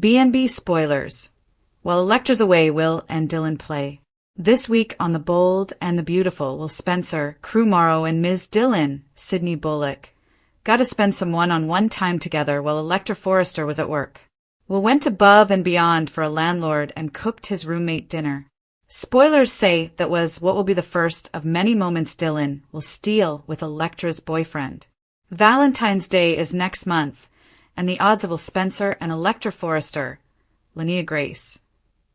B&B spoilers. While Electra's away, Will and Dylan play. This week on The Bold and the Beautiful, Will Spencer, Crew Morrow, and Ms. Dylan, Sydney Bullock, got to spend some one-on-one time together while Electra Forrester was at work. Will went above and beyond for a landlord and cooked his roommate dinner. Spoilers say that was what will be the first of many moments Dylan will steal with Electra's boyfriend. Valentine's Day is next month, and the odds of Will Spencer and Electra Forrester, Linnea Grace,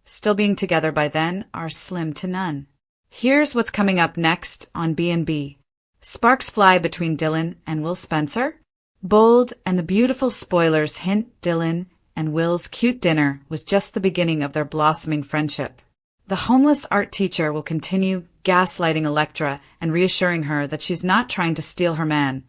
still being together by then are slim to none. Here's what's coming up next on B&B. Sparks fly between Dylan and Will Spencer? Bold and the beautiful spoilers hint Dylan and Will's cute dinner was just the beginning of their blossoming friendship. The homeless art teacher will continue gaslighting Electra and reassuring her that she's not trying to steal her man.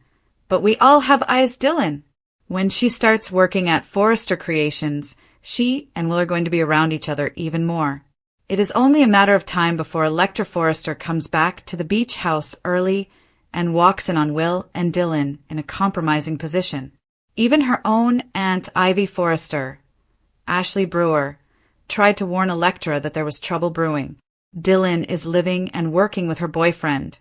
But we all have eyes, Dylan. When she starts working at Forrester Creations, she and Will are going to be around each other even more. It is only a matter of time before Electra Forrester comes back to the beach house early and walks in on Will and Dylan in a compromising position. Even her own Aunt Ivy Forrester, Ashley Brewer, tried to warn Electra that there was trouble brewing. Dylan is living and working with her boyfriend.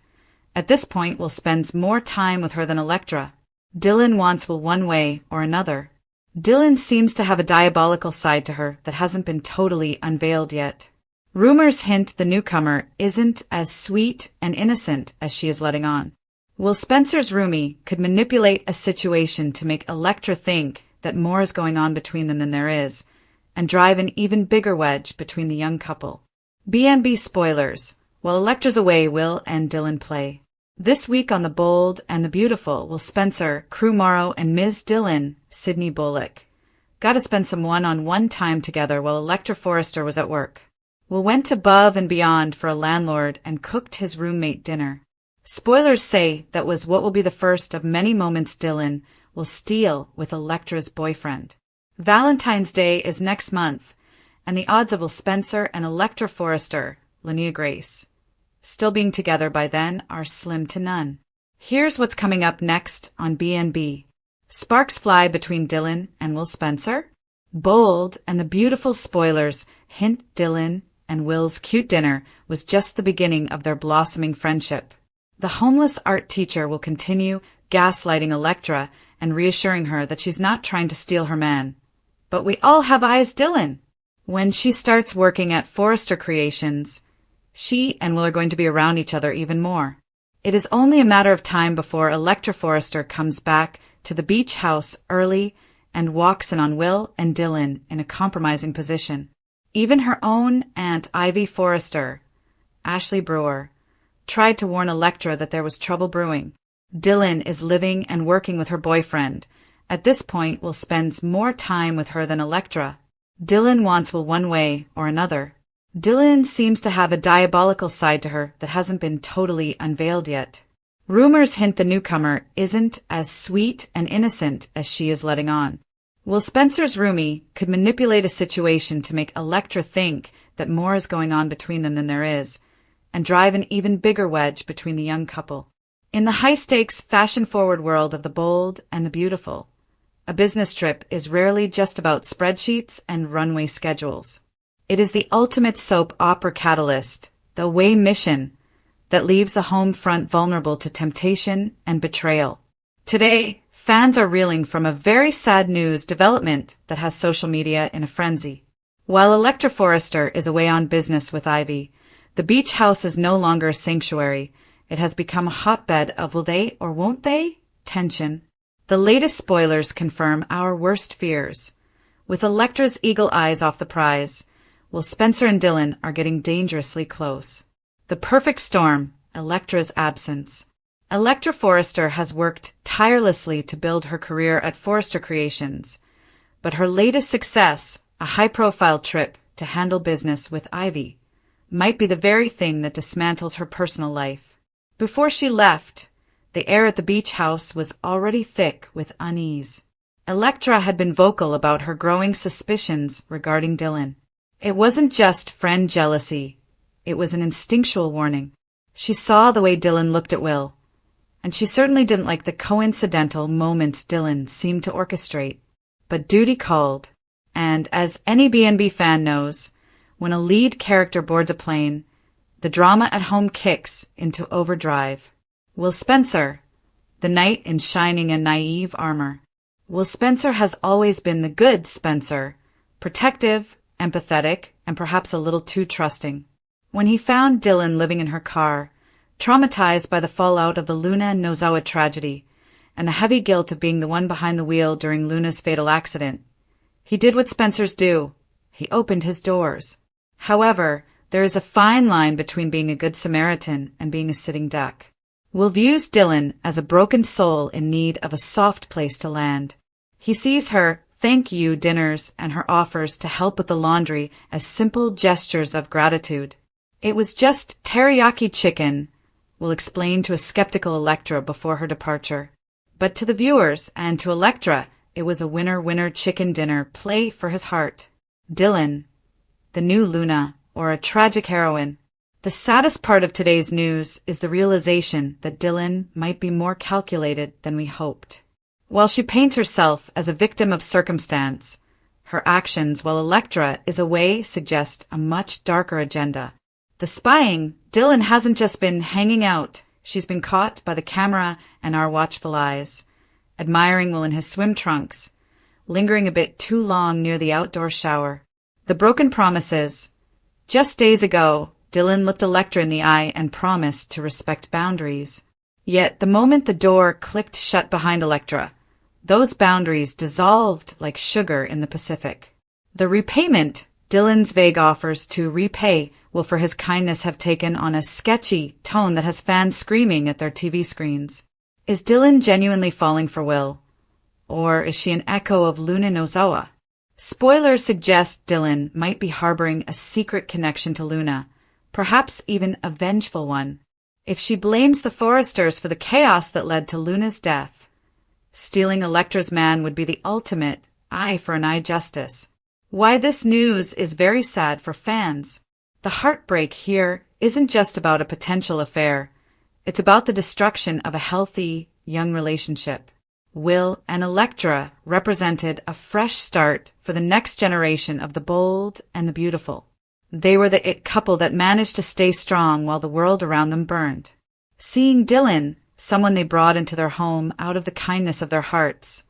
At this point, Will spends more time with her than Electra. Dylan wants Will one way or another. Dylan seems to have a diabolical side to her that hasn't been totally unveiled yet. Rumors hint the newcomer isn't as sweet and innocent as she is letting on. Will Spencer's roomie could manipulate a situation to make Electra think that more is going on between them than there is, and drive an even bigger wedge between the young couple. B&B spoilers. While Electra's away, Will and Dylan play. This week on The Bold and the Beautiful, Will Spencer, Crew Morrow, and Ms. Dylan, Sydney Bullock, got to spend some one-on-one time together while Electra Forrester was at work. Will went above and beyond for a landlord and cooked his roommate dinner. Spoilers say that was what will be the first of many moments Dylan will steal with Electra's boyfriend. Valentine's Day is next month, and the odds of Will Spencer and Electra Forrester, Linnea Grace, still being together by then are slim to none. Here's what's coming up next on B&B. Sparks fly between Dylan and Will Spencer? Bold and the beautiful spoilers hint Dylan and Will's cute dinner was just the beginning of their blossoming friendship. The homeless art teacher will continue gaslighting Electra and reassuring her that she's not trying to steal her man. But we all have eyes, Dylan. When she starts working at Forrester Creations, she and Will are going to be around each other even more. It is only a matter of time before Electra Forrester comes back to the beach house early and walks in on Will and Dylan in a compromising position. Even her own Aunt Ivy Forrester, Ashley Brewer, tried to warn Electra that there was trouble brewing. Dylan is living and working with her boyfriend. At this point, Will spends more time with her than Electra. Dylan wants Will one way or another. Dylan seems to have a diabolical side to her that hasn't been totally unveiled yet. Rumors hint the newcomer isn't as sweet and innocent as she is letting on. Will Spencer's roomie could manipulate a situation to make Electra think that more is going on between them than there is, and drive an even bigger wedge between the young couple. In the high-stakes, fashion-forward world of The Bold and the Beautiful, a business trip is rarely just about spreadsheets and runway schedules. It is the ultimate soap opera catalyst, the away mission, that leaves the home front vulnerable to temptation and betrayal. Today, fans are reeling from a very sad news development that has social media in a frenzy. While Electra Forrester is away on business with Ivy, the beach house is no longer a sanctuary. It has become a hotbed of will they or won't they tension. The latest spoilers confirm our worst fears. With Electra's eagle eyes off the prize, Will Spencer and Dylan are getting dangerously close. The perfect storm, Electra's absence. Electra Forrester has worked tirelessly to build her career at Forrester Creations, but her latest success, a high-profile trip to handle business with Ivy, might be the very thing that dismantles her personal life. Before she left, the air at the beach house was already thick with unease. Electra had been vocal about her growing suspicions regarding Dylan. It wasn't just friend jealousy. It was an instinctual warning. She saw the way Dylan looked at Will, and she certainly didn't like the coincidental moments Dylan seemed to orchestrate. But duty called, And as any B&B fan knows, when a lead character boards a plane, the drama at home kicks into overdrive. Will Spencer, the knight in shining and naive armor. Will Spencer has always been the good Spencer, protective, empathetic, and perhaps a little too trusting. When he found Dylan living in her car, traumatized by the fallout of the Luna and Nozawa tragedy, and the heavy guilt of being the one behind the wheel during Luna's fatal accident, he did what Spencers do. He opened his doors. However, there is a fine line between being a good Samaritan and being a sitting duck. Will views Dylan as a broken soul in need of a soft place to land. He sees her thank you dinners and her offers to help with the laundry as simple gestures of gratitude. It was just teriyaki chicken, Will explain to a skeptical Electra before her departure. But to the viewers and to Electra, it was a winner-winner chicken dinner play for his heart. Dylan, the new Luna, or a tragic heroine. The saddest part of today's news is the realization that Dylan might be more calculated than we hoped. While she paints herself as a victim of circumstance, her actions while Electra is away suggest a much darker agenda. The spying, Dylan hasn't just been hanging out, she's been caught by the camera and our watchful eyes, admiring Will in his swim trunks, lingering a bit too long near the outdoor shower. The broken promises. Just days ago, Dylan looked Electra in the eye and promised to respect boundaries. Yet the moment the door clicked shut behind Electra, those boundaries dissolved like sugar in the Pacific. The repayment, Dylan's vague offers to repay Will for his kindness have taken on a sketchy tone that has fans screaming at their TV screens. Is Dylan genuinely falling for Will? Or is she an echo of Luna Nozawa? Spoilers suggest Dylan might be harboring a secret connection to Luna, perhaps even a vengeful one. If she blames the Foresters for the chaos that led to Luna's death, stealing Electra's man would be the ultimate eye for an eye justice. Why this news is very sad for fans. The heartbreak here isn't just about a potential affair. It's about the destruction of a healthy, young relationship. Will and Electra represented a fresh start for the next generation of the bold and the beautiful. They were the it couple that managed to stay strong while the world around them burned. Seeing Dylan, someone they brought into their home out of the kindness of their hearts,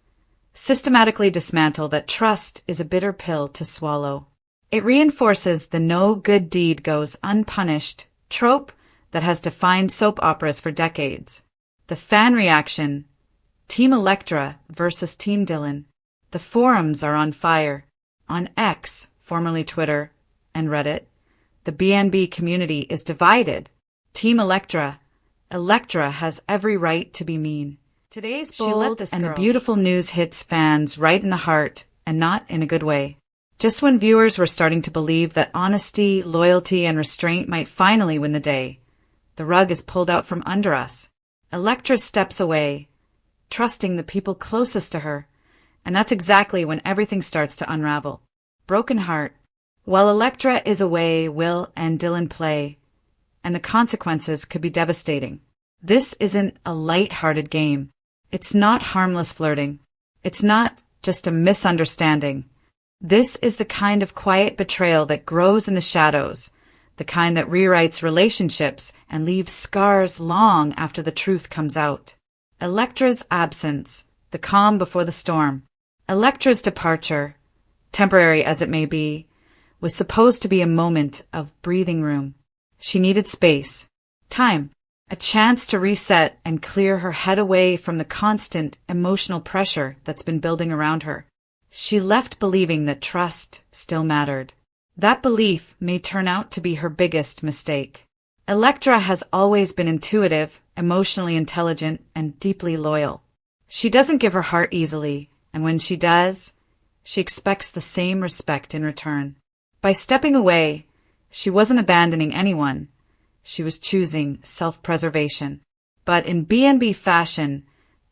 systematically dismantle that trust is a bitter pill to swallow. It reinforces the no good deed goes unpunished trope that has defined soap operas for decades. The fan reaction, Team Electra versus Team Dylan. The forums are on fire. On X, formerly Twitter, and Reddit, the BNB community is divided. Team Electra. Electra has every right to be mean. Today's bold and the beautiful news hits fans right in the heart, and not in a good way. Just when viewers were starting to believe that honesty, loyalty, and restraint might finally win the day, the rug is pulled out from under us. Electra steps away, trusting the people closest to her, and that's exactly when everything starts to unravel. Broken heart. While Electra is away, Will and Dylan play, and the consequences could be devastating. This isn't a light-hearted game. It's not harmless flirting. It's not just a misunderstanding. This is the kind of quiet betrayal that grows in the shadows, the kind that rewrites relationships and leaves scars long after the truth comes out. Electra's absence, the calm before the storm. Electra's departure, temporary as it may be, was supposed to be a moment of breathing room. She needed space, time, a chance to reset and clear her head away from the constant emotional pressure that's been building around her. She left believing that trust still mattered. That belief may turn out to be her biggest mistake. Electra has always been intuitive, emotionally intelligent, and deeply loyal. She doesn't give her heart easily, and when she does, she expects the same respect in return. By stepping away, she wasn't abandoning anyone. She was choosing self-preservation. But in B&B fashion,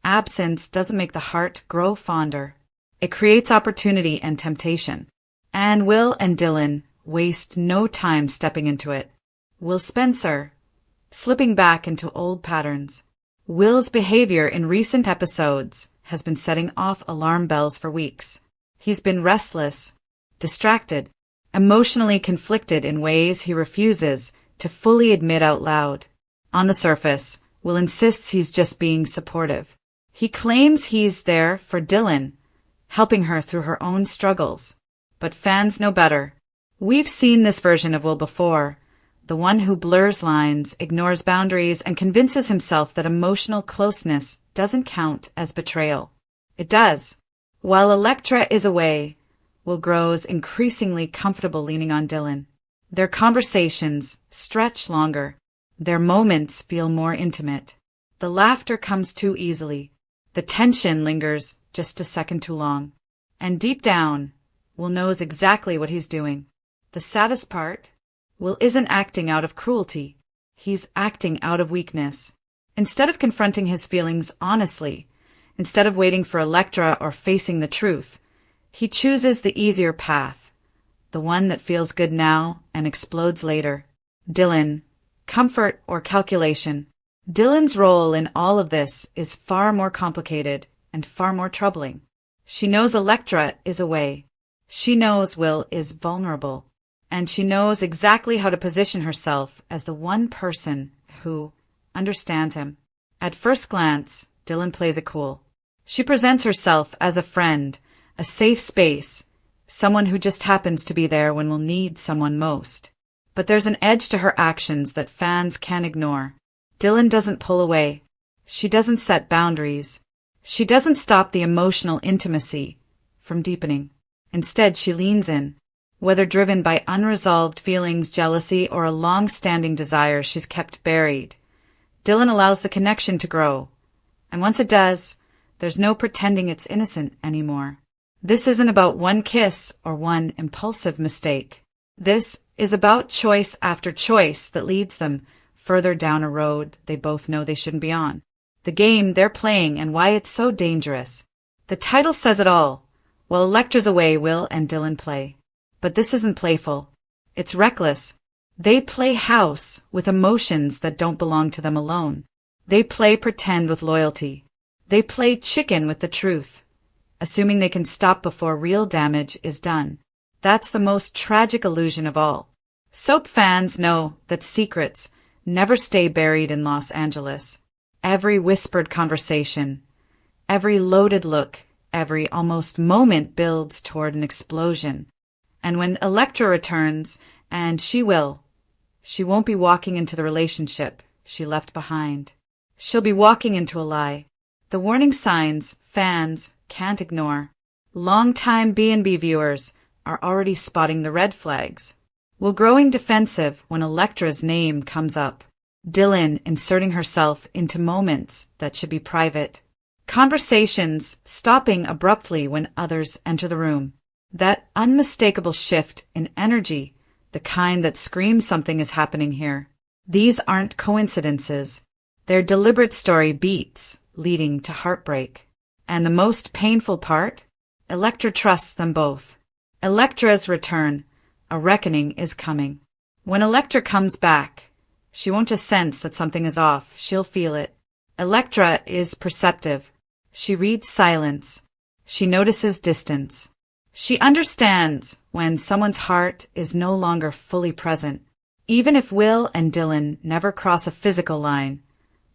absence doesn't make the heart grow fonder. It creates opportunity and temptation. And Will and Dylan waste no time stepping into it. Will Spencer, slipping back into old patterns. Will's behavior in recent episodes has been setting off alarm bells for weeks. He's been restless, distracted, emotionally conflicted in ways he refuses to fully admit out loud. On the surface, Will insists he's just being supportive. He claims he's there for Dylan, helping her through her own struggles. But fans know better. We've seen this version of Will before, the one who blurs lines, ignores boundaries, and convinces himself that emotional closeness doesn't count as betrayal. It does. While Electra is away, Will grows increasingly comfortable leaning on Dylan. Their conversations stretch longer. Their moments feel more intimate. The laughter comes too easily. The tension lingers just a second too long. And deep down, Will knows exactly what he's doing. The saddest part? Will isn't acting out of cruelty. He's acting out of weakness. Instead of confronting his feelings honestly, instead of waiting for Electra or facing the truth, he chooses the easier path, the one that feels good now and explodes later. Dylan, comfort or calculation. Dylan's role in all of this is far more complicated and far more troubling. She knows Electra is away. She knows Will is vulnerable. And she knows exactly how to position herself as the one person who understands him. At first glance, Dylan plays it cool. She presents herself as a friend, a safe space, someone who just happens to be there when we'll need someone most. But there's an edge to her actions that fans can't ignore. Dylan doesn't pull away. She doesn't set boundaries. She doesn't stop the emotional intimacy from deepening. Instead, she leans in. Whether driven by unresolved feelings, jealousy, or a long-standing desire she's kept buried, Dylan allows the connection to grow. And once it does, there's no pretending it's innocent anymore. This isn't about one kiss or one impulsive mistake. This is about choice after choice that leads them further down a road they both know they shouldn't be on. The game they're playing and why it's so dangerous. The title says it all. While Electra's away, Will and Dylan play. But this isn't playful. It's reckless. They play house with emotions that don't belong to them alone. They play pretend with loyalty. They play chicken with the truth, assuming they can stop before real damage is done. That's the most tragic illusion of all. Soap fans know that secrets never stay buried in Los Angeles. Every whispered conversation, every loaded look, every almost moment builds toward an explosion. And when Electra returns, and she will, she won't be walking into the relationship she left behind. She'll be walking into a lie. The warning signs fans can't ignore. Longtime B&B viewers are already spotting the red flags. Will growing defensive when Electra's name comes up. Dylan inserting herself into moments that should be private. Conversations stopping abruptly when others enter the room. That unmistakable shift in energy, the kind that screams something is happening here. These aren't coincidences. They're deliberate story beats leading to heartbreak. And the most painful part? Electra trusts them both. Electra's return. A reckoning is coming. When Electra comes back, she won't just sense that something is off, she'll feel it. Electra is perceptive. She reads silence. She notices distance. She understands when someone's heart is no longer fully present. Even if Will and Dylan never cross a physical line,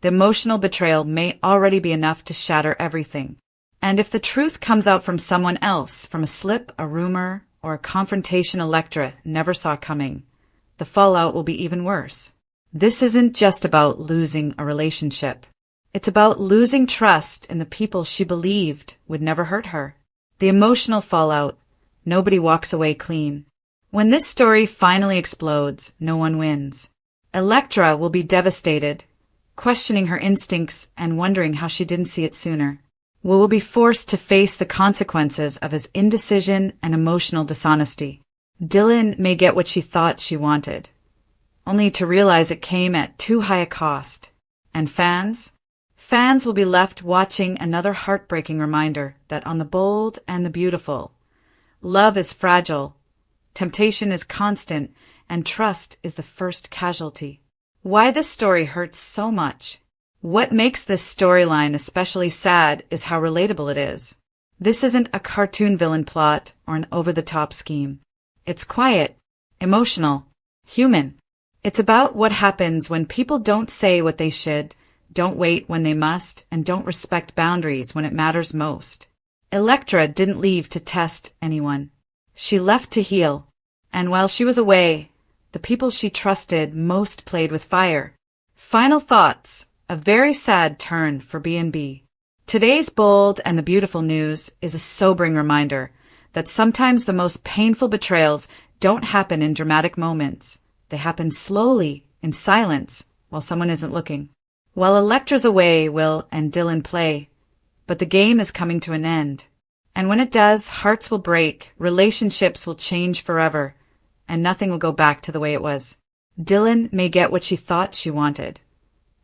the emotional betrayal may already be enough to shatter everything. And if the truth comes out from someone else, from a slip, a rumor, or a confrontation Electra never saw coming, the fallout will be even worse. This isn't just about losing a relationship. It's about losing trust in the people she believed would never hurt her. The emotional fallout. Nobody walks away clean. When this story finally explodes, no one wins. Electra will be devastated, questioning her instincts and wondering how she didn't see it sooner. Will be forced to face the consequences of his indecision and emotional dishonesty. Dylan may get what she thought she wanted, only to realize it came at too high a cost. And fans? Fans will be left watching another heartbreaking reminder that on the bold and the beautiful, love is fragile, temptation is constant, and trust is the first casualty. Why this story hurts so much? What makes this storyline especially sad is how relatable it is. This isn't a cartoon villain plot or an over-the-top scheme. It's quiet, emotional, human. It's about what happens when people don't say what they should, don't wait when they must, and don't respect boundaries when it matters most. Electra didn't leave to test anyone. She left to heal. And while she was away, the people she trusted most played with fire. Final thoughts. A very sad turn for B&B. Today's bold and the beautiful news is a sobering reminder that sometimes the most painful betrayals don't happen in dramatic moments. They happen slowly, in silence, while someone isn't looking. While Electra's away, Will and Dylan play, but the game is coming to an end. And when it does, hearts will break, relationships will change forever, and nothing will go back to the way it was. Dylan may get what she thought she wanted,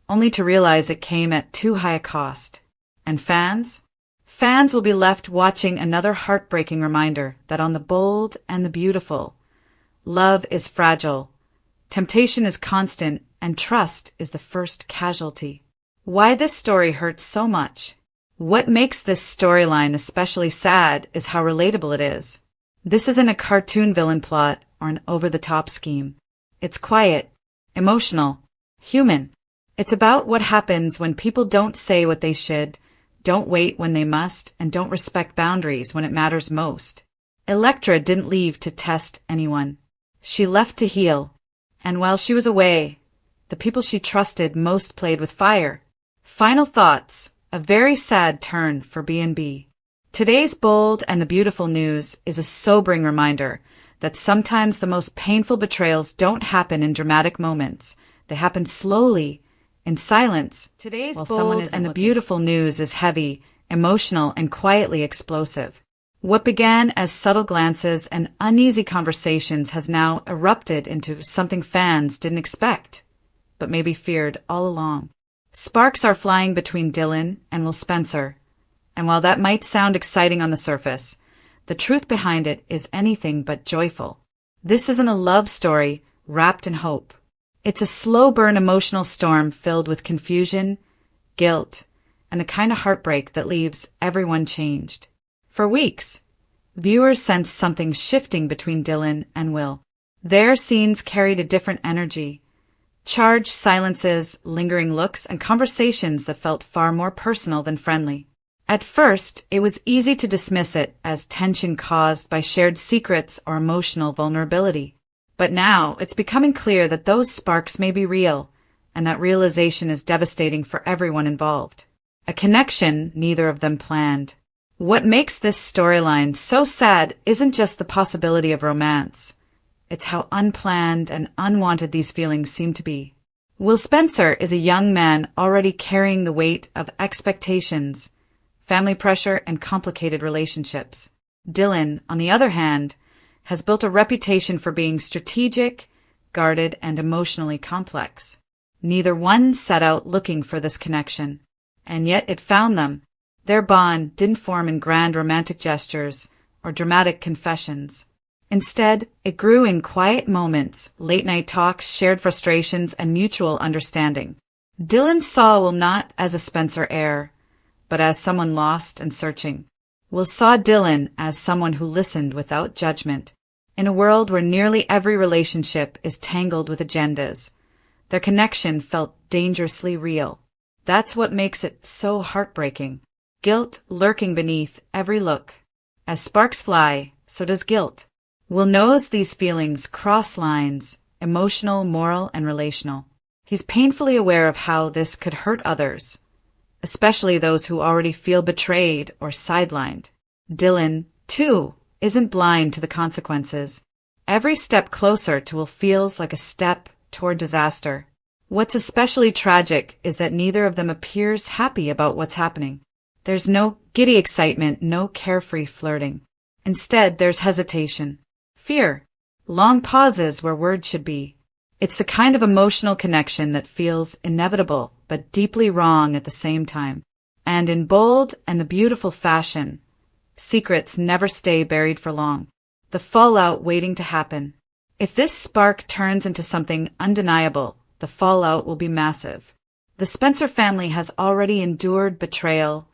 only to realize it came at too high a cost. And fans? Fans will be left watching another heartbreaking reminder that on the bold and the beautiful, love is fragile, temptation is constant, and trust is the first casualty. Why this story hurts so much? What makes this storyline especially sad is how relatable it is. This isn't a cartoon villain plot or an over-the-top scheme. It's quiet, emotional, human. It's about what happens when people don't say what they should, don't wait when they must, and don't respect boundaries when it matters most. Electra didn't leave to test anyone. She left to heal. And while she was away, the people she trusted most played with fire. Final thoughts. A very sad turn for B&B. Today's bold and the beautiful news is a sobering reminder that sometimes the most painful betrayals don't happen in dramatic moments. They happen slowly, in silence. Today's bold and the beautiful news is heavy, emotional, and quietly explosive. What began as subtle glances and uneasy conversations has now erupted into something fans didn't expect, but maybe feared all along. Sparks are flying between Dylan and Will Spencer, and while that might sound exciting on the surface, the truth behind it is anything but joyful. This isn't a love story wrapped in hope. It's a slow-burn emotional storm filled with confusion, guilt, and the kind of heartbreak that leaves everyone changed. For weeks, viewers sensed something shifting between Dylan and Will. Their scenes carried a different energy, charged silences, lingering looks, and conversations that felt far more personal than friendly. At first, it was easy to dismiss it as tension caused by shared secrets or emotional vulnerability. But now, it's becoming clear that those sparks may be real, and that realization is devastating for everyone involved. A connection neither of them planned. What makes this storyline so sad isn't just the possibility of romance. It's how unplanned and unwanted these feelings seem to be. Will Spencer is a young man already carrying the weight of expectations, family pressure, and complicated relationships. Dylan, on the other hand, has built a reputation for being strategic, guarded, and emotionally complex. Neither one set out looking for this connection, and yet it found them. Their bond didn't form in grand romantic gestures or dramatic confessions. Instead, it grew in quiet moments, late-night talks, shared frustrations, and mutual understanding. Dylan saw Will not as a Spencer heir, but as someone lost and searching. Will saw Dylan as someone who listened without judgment. In a world where nearly every relationship is tangled with agendas, their connection felt dangerously real. That's what makes it so heartbreaking. Guilt lurking beneath every look. As sparks fly, so does guilt. Will knows these feelings cross lines, emotional, moral, and relational. He's painfully aware of how this could hurt others, especially those who already feel betrayed or sidelined. Dylan, too, isn't blind to the consequences. Every step closer to Will feels like a step toward disaster. What's especially tragic is that neither of them appears happy about what's happening. There's no giddy excitement, no carefree flirting. Instead, there's hesitation, fear, long pauses where words should be. It's the kind of emotional connection that feels inevitable but deeply wrong at the same time. And in bold and the beautiful fashion, secrets never stay buried for long. The fallout waiting to happen. If this spark turns into something undeniable, the fallout will be massive. The Spencer family has already endured betrayal,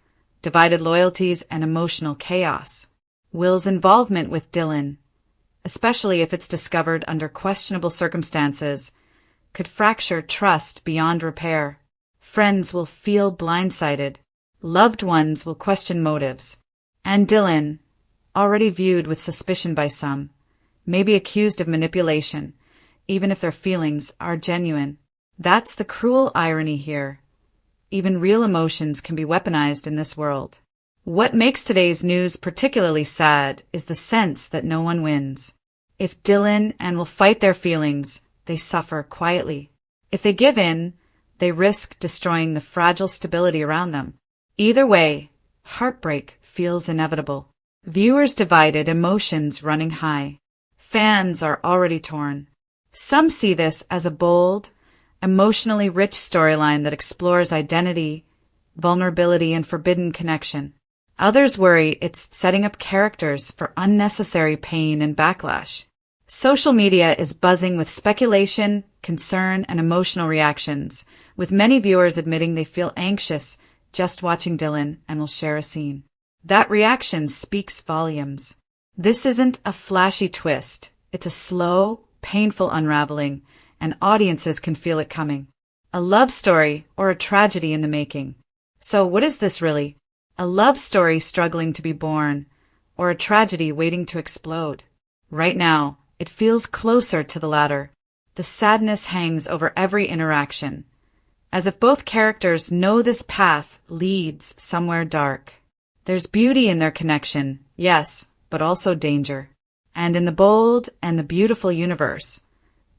divided loyalties, and emotional chaos. Will's involvement with Dylan, especially if it's discovered under questionable circumstances, could fracture trust beyond repair. Friends will feel blindsided. Loved ones will question motives. And Dylan, already viewed with suspicion by some, may be accused of manipulation, even if their feelings are genuine. That's the cruel irony here. Even real emotions can be weaponized in this world. What makes today's news particularly sad is the sense that no one wins. If Dylan and Will fight their feelings, they suffer quietly. If they give in, they risk destroying the fragile stability around them. Either way, heartbreak feels inevitable. Viewers divided, emotions running high. Fans are already torn. Some see this as a bold, emotionally rich storyline that explores identity, vulnerability, and forbidden connection. Others worry it's setting up characters for unnecessary pain and backlash. Social media is buzzing with speculation, concern, and emotional reactions, with many viewers admitting they feel anxious just watching Dylan and will share a scene. That reaction speaks volumes. This isn't a flashy twist. It's a slow, painful unraveling, and audiences can feel it coming. A love story or a tragedy in the making. So what is this really? A love story struggling to be born, or a tragedy waiting to explode? Right now, it feels closer to the latter. The sadness hangs over every interaction, as if both characters know this path leads somewhere dark. There's beauty in their connection, yes, but also danger. And in the bold and the beautiful universe,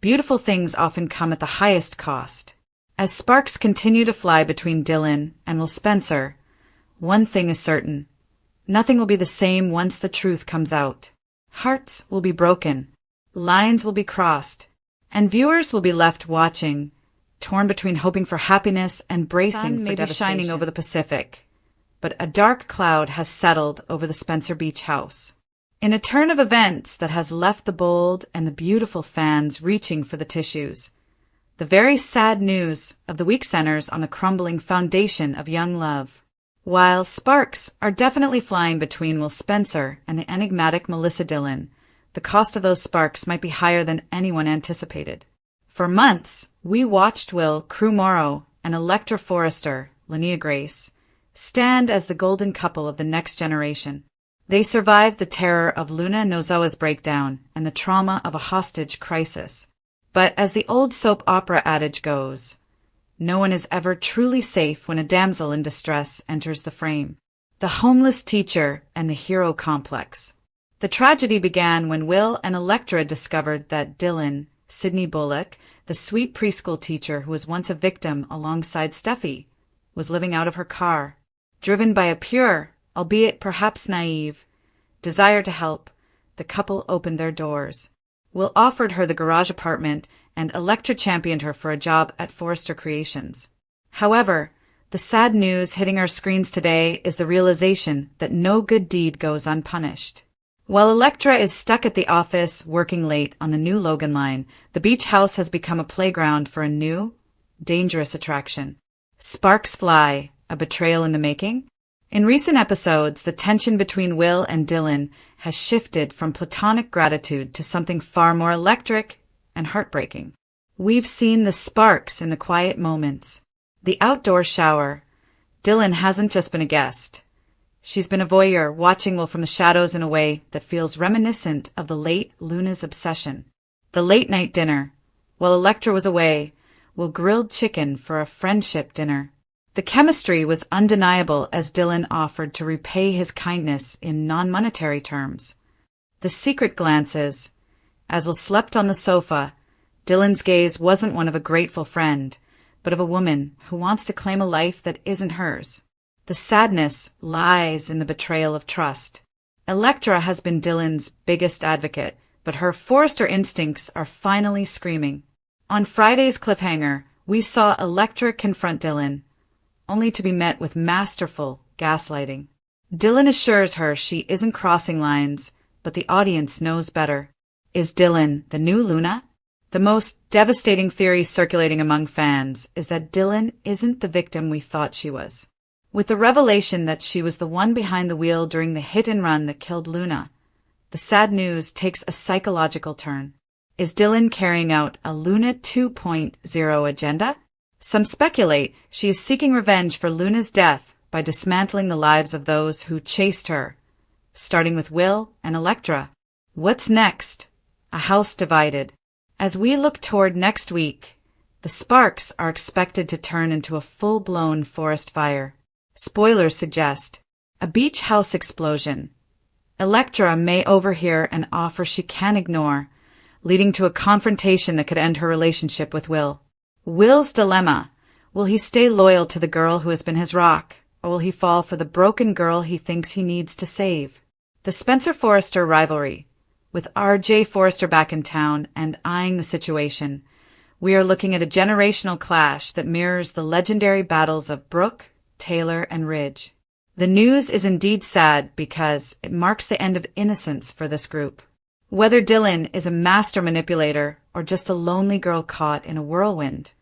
beautiful things often come at the highest cost. As sparks continue to fly between Dylan and Will Spencer, one thing is certain. Nothing will be the same once the truth comes out. Hearts will be broken, lines will be crossed, and viewers will be left watching, torn between hoping for happiness and bracing for devastation. The sun may be shining over the Pacific, but a dark cloud has settled over the Spencer Beach house. In a turn of events that has left the bold and the beautiful fans reaching for the tissues, the very sad news of the week centers on the crumbling foundation of young love. While sparks are definitely flying between Will Spencer and the enigmatic Melissa Dillon, the cost of those sparks might be higher than anyone anticipated. For months, we watched Will Crew Morrow and Electra Forrester, Linnea Grace, stand as the golden couple of the next generation. They survived the terror of Luna Nozoa's breakdown and the trauma of a hostage crisis. But as the old soap opera adage goes, no one is ever truly safe when a damsel in distress enters the frame. The homeless teacher and the hero complex. The tragedy began when Will and Electra discovered that Dylan, Sydney Bullock, the sweet preschool teacher who was once a victim alongside Steffi, was living out of her car. Driven by a pure, albeit perhaps naive, desire to help, the couple opened their doors. Will offered her the garage apartment, and Electra championed her for a job at Forrester Creations. However, the sad news hitting our screens today is the realization that no good deed goes unpunished. While Electra is stuck at the office working late on the new Logan line, the beach house has become a playground for a new, dangerous attraction. Sparks fly, a betrayal in the making? In recent episodes, the tension between Will and Dylan has shifted from platonic gratitude to something far more electric and heartbreaking. We've seen the sparks in the quiet moments. The outdoor shower. Dylan hasn't just been a guest. She's been a voyeur, watching Will from the shadows in a way that feels reminiscent of the late Luna's obsession. The late-night dinner. While Electra was away, Will grilled chicken for a friendship dinner. The chemistry was undeniable as Dylan offered to repay his kindness in non-monetary terms. The secret glances. As Will slept on the sofa, Dylan's gaze wasn't one of a grateful friend, but of a woman who wants to claim a life that isn't hers. The sadness lies in the betrayal of trust. Electra has been Dylan's biggest advocate, but her Forrester instincts are finally screaming. On Friday's cliffhanger, we saw Electra confront Dylan, only to be met with masterful gaslighting. Dylan assures her she isn't crossing lines, but the audience knows better. Is Dylan the new Luna? The most devastating theory circulating among fans is that Dylan isn't the victim we thought she was. with the revelation that she was the one behind the wheel during the hit-and-run that killed Luna. The sad news takes a psychological turn. Is Dylan carrying out a Luna 2.0 agenda? Some speculate she is seeking revenge for Luna's death by dismantling the lives of those who chased her, starting with Will and Electra. What's next? A house divided. As we look toward next week, the sparks are expected to turn into a full-blown forest fire. Spoilers suggest a beach house explosion. Electra may overhear an offer she can't ignore, leading to a confrontation that could end her relationship with Will. Will's dilemma. Will he stay loyal to the girl who has been his rock, or will he fall for the broken girl he thinks he needs to save? The Spencer-Forrester rivalry. With R.J. Forrester back in town and eyeing the situation, we are looking at a generational clash that mirrors the legendary battles of Brooke, Taylor, and Ridge. The news is indeed sad because it marks the end of innocence for this group. Whether Dylan is a master manipulator or just a lonely girl caught in a whirlwind,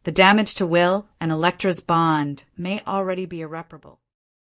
the damage to Will and Electra's bond may already be irreparable.